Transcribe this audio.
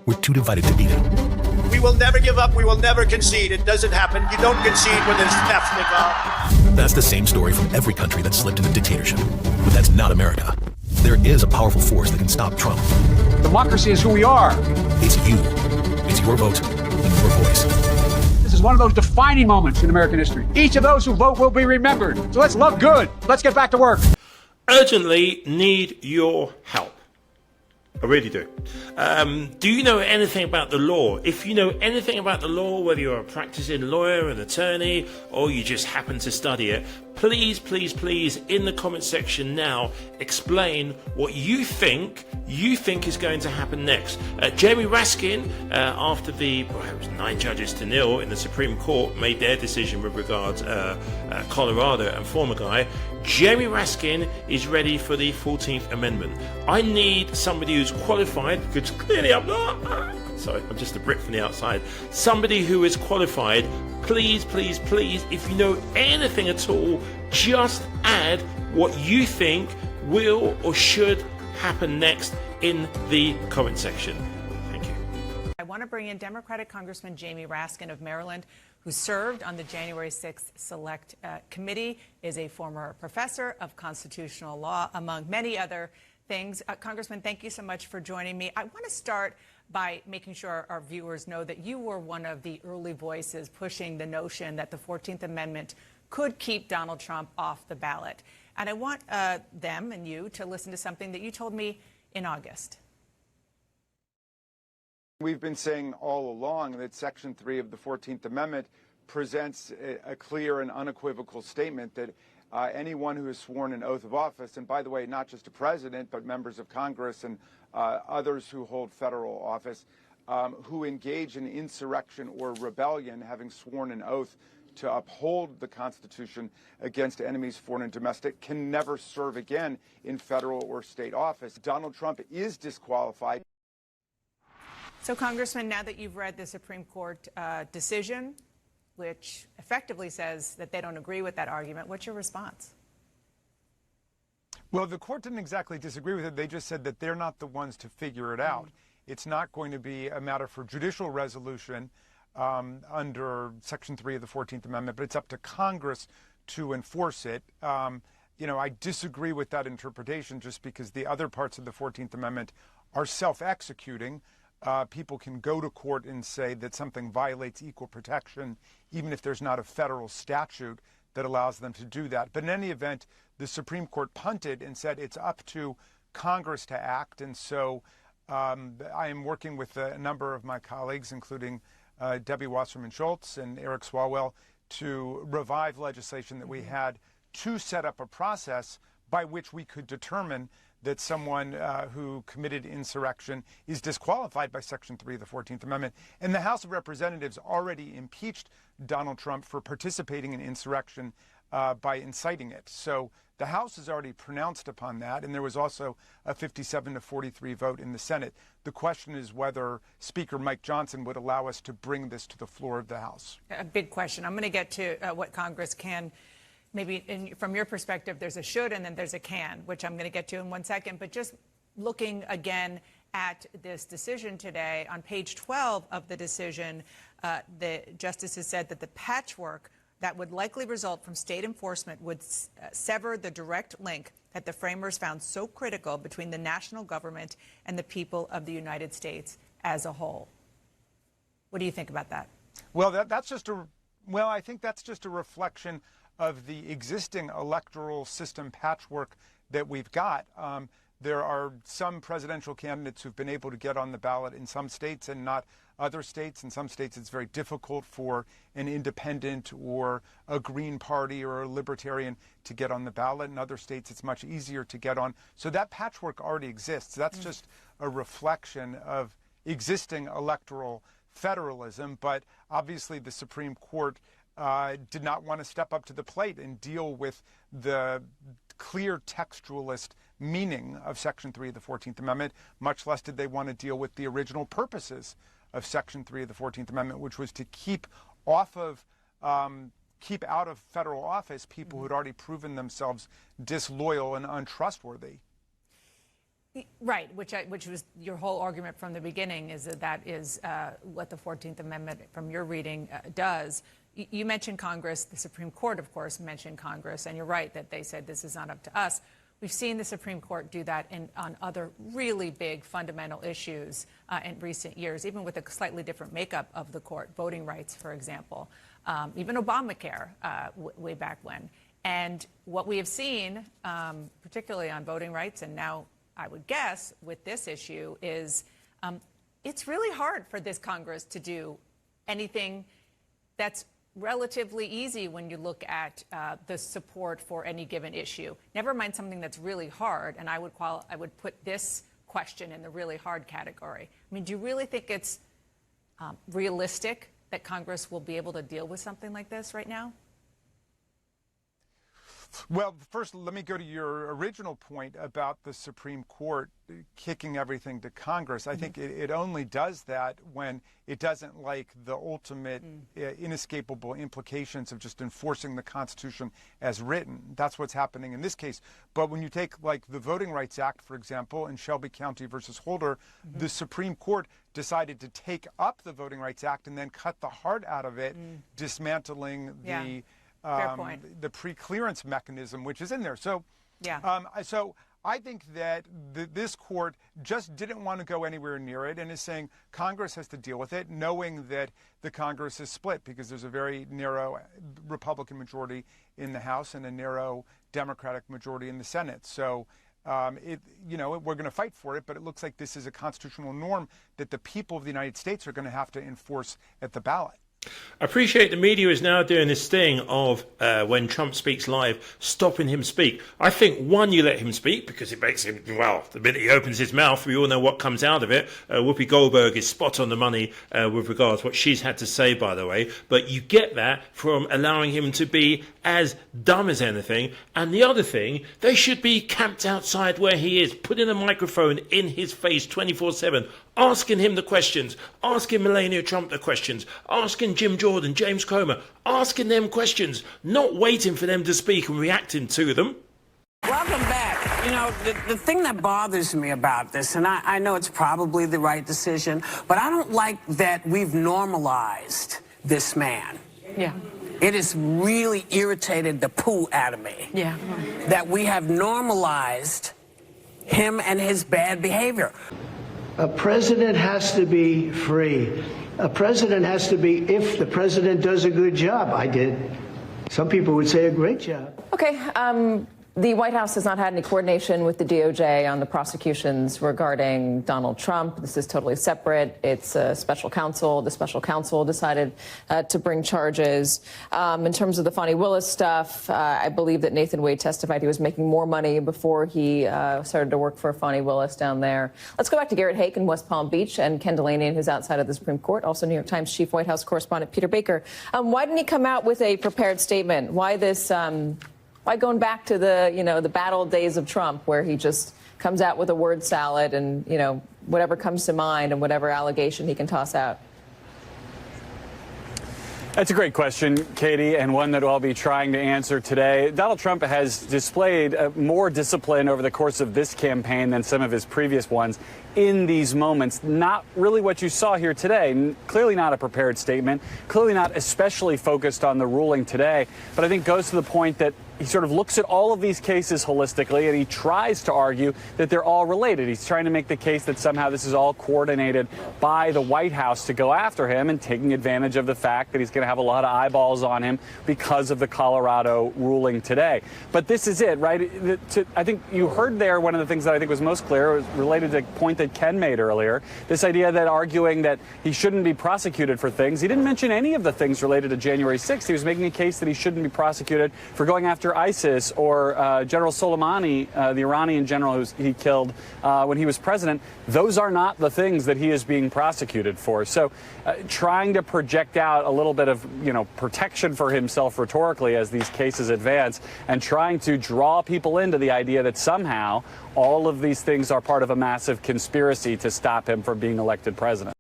We're too divided to beat it. We will never give up. We will never concede. It doesn't happen. You don't concede when there's theft involved. That's the same story from every country that slipped into dictatorship. But that's not America. There is a powerful force that can stop Trump. Democracy is who we are. It's you. It's your vote and your voice. This is one of those defining moments in American history. Each of those who vote will be remembered. So let's love good. Let's get back to work. Urgently need your help. I really do. Do you know anything about the law? If you know anything about the law, whether you're a practicing lawyer, an attorney, or you just happen to study it, please, please, please, in the comment section now, explain what you think is going to happen next. Jamie Raskin, after it was 9 judges to 0 in the Supreme Court, made their decision with regards Colorado and former guy, Jamie Raskin is ready for the 14th Amendment. I need somebody who's qualified, because clearly I'm not. Sorry, I'm just a brick from the outside. Somebody who is qualified. Please, please, please, if you know anything at all, just add what you think will or should happen next in the comment section. Thank you. I want to bring in Democratic Congressman Jamie Raskin of Maryland, who served on the January 6th Select Committee, is a former professor of constitutional law, among many other things. Congressman, thank you so much for joining me. I want to start by making sure our viewers know that you were one of the early voices pushing the notion that the 14th Amendment could keep Donald Trump off the ballot. And I want them and you to listen to something that you told me in August. We've been saying all along that Section 3 of the 14th Amendment presents a clear and unequivocal statement that anyone who has sworn an oath of office, and by the way, not just a president, but members of Congress and others who hold federal office, who engage in insurrection or rebellion, having sworn an oath to uphold the Constitution against enemies, foreign and domestic, can never serve again in federal or state office. Donald Trump is disqualified. So, Congressman, now that you've read the Supreme Court decision, which effectively says that they don't agree with that argument, what's your response? Well, the court didn't exactly disagree with it. They just said that they're not the ones to figure it out. It's not going to be a matter for judicial resolution under Section 3 of the 14th Amendment, but it's up to Congress to enforce it. You know, I disagree with that interpretation just because the other parts of the 14th Amendment are self-executing. People can go to court and say that something violates equal protection, even if there's not a federal statute that allows them to do that. But in any event, the Supreme Court punted and said it's up to Congress to act. And so I am working with a number of my colleagues, including Debbie Wasserman Schultz and Eric Swalwell, to revive legislation that we had to set up a process by which we could determine that someone who committed insurrection is disqualified by Section 3 of the 14th Amendment. And the House of Representatives already impeached Donald Trump for participating in insurrection by inciting it. So the House has already pronounced upon that, and there was also a 57-43 vote in the Senate. The question is whether Speaker Mike Johnson would allow us to bring this to the floor of the House. A big question. I'm going to get to what Congress can. Maybe from your perspective, there's a should and then there's a can, which I'm going to get to in one second. But just looking again at this decision today, on page 12 of the decision, the justices said that the patchwork that would likely result from state enforcement would sever the direct link that the framers found so critical between the national government and the people of the United States as a whole. What do you think about that? Well, I think that's just a reflection of the existing electoral system patchwork that we've got. There are some presidential candidates who've been able to get on the ballot in some states and not other states. In some states, it's very difficult for an independent or a Green Party or a Libertarian to get on the ballot. In other states, it's much easier to get on. So that patchwork already exists. That's just a reflection of existing electoral federalism. But obviously, the Supreme Court did not want to step up to the plate and deal with the clear textualist meaning of Section 3 of the 14th Amendment, much less did they want to deal with the original purposes of Section 3 of the 14th Amendment, which was to keep out of federal office people who had already proven themselves disloyal and untrustworthy. Right, which was your whole argument from the beginning, is that is what the 14th Amendment, from your reading, does. You mentioned Congress. The Supreme Court, of course, mentioned Congress, and you're right that they said this is not up to us. We've seen the Supreme Court do that on other really big fundamental issues in recent years, even with a slightly different makeup of the court, voting rights, for example, even Obamacare way back when. And what we have seen, particularly on voting rights, and now I would guess with this issue, is it's really hard for this Congress to do anything that's relatively easy when you look at the support for any given issue. Never mind something that's really hard, and I would put this question in the really hard category. I mean, do you really think it's realistic that Congress will be able to deal with something like this right now? Well, first, let me go to your original point about the Supreme Court kicking everything to Congress. I think it only does that when it doesn't like the ultimate inescapable implications of just enforcing the Constitution as written. That's what's happening in this case. But when you take, like, the Voting Rights Act, for example, in Shelby County versus Holder, the Supreme Court decided to take up the Voting Rights Act and then cut the heart out of it, dismantling the pre-clearance mechanism, which is in there. So, so I think that this court just didn't want to go anywhere near it and is saying Congress has to deal with it, knowing that the Congress is split because there's a very narrow Republican majority in the House and a narrow Democratic majority in the Senate. So, we're going to fight for it, but it looks like this is a constitutional norm that the people of the United States are going to have to enforce at the ballot. I appreciate the media is now doing this thing of when Trump speaks live, stopping him speak. I think, one, you let him speak because it makes him, well, the minute he opens his mouth, we all know what comes out of it. Whoopi Goldberg is spot on the money with regards to what she's had to say, by the way. But you get that from allowing him to be as dumb as anything. And the other thing, they should be camped outside where he is, putting a microphone in his face 24/7, asking him the questions, asking Melania Trump the questions, asking Jim Jordan, James Comer, asking them questions, not waiting for them to speak and reacting to them. Welcome back. You know, the thing that bothers me about this, and I know it's probably the right decision, but I don't like that we've normalized this man. Yeah. It has really irritated the poo out of me. Yeah. That we have normalized him and his bad behavior. A president has to be free. A president has to be, if the president does a good job. I did. Some people would say a great job. Okay. The White House has not had any coordination with the DOJ on the prosecutions regarding Donald Trump. This is totally separate. It's a special counsel. The special counsel decided to bring charges. In terms of the Fani Willis stuff, I believe that Nathan Wade testified he was making more money before he started to work for Fani Willis down there. Let's go back to Garrett Haake in West Palm Beach and Ken Delaney, who's outside of the Supreme Court. Also, New York Times chief White House correspondent Peter Baker. Why didn't he come out with a prepared statement? Why this? Why going back to the battle days of Trump, where he just comes out with a word salad and, whatever comes to mind and whatever allegation he can toss out? That's a great question, Katie, and one that I'll be trying to answer today. Donald Trump has displayed more discipline over the course of this campaign than some of his previous ones in these moments. Not really what you saw here today. Clearly not a prepared statement, clearly not especially focused on the ruling today, but I think goes to the point that he sort of looks at all of these cases holistically, and he tries to argue that they're all related. He's trying to make the case that somehow this is all coordinated by the White House to go after him, and taking advantage of the fact that he's going to have a lot of eyeballs on him because of the Colorado ruling today. But this is it, right? I think you heard there one of the things that I think was most clear was related to a point that Ken made earlier, this idea that arguing that he shouldn't be prosecuted for things. He didn't mention any of the things related to January 6th. He was making a case that he shouldn't be prosecuted for going after ISIS or General Soleimani, the Iranian general who he killed when he was president. Those are not the things that he is being prosecuted for. So trying to project out a little bit of, protection for himself rhetorically as these cases advance, and trying to draw people into the idea that somehow all of these things are part of a massive conspiracy to stop him from being elected president.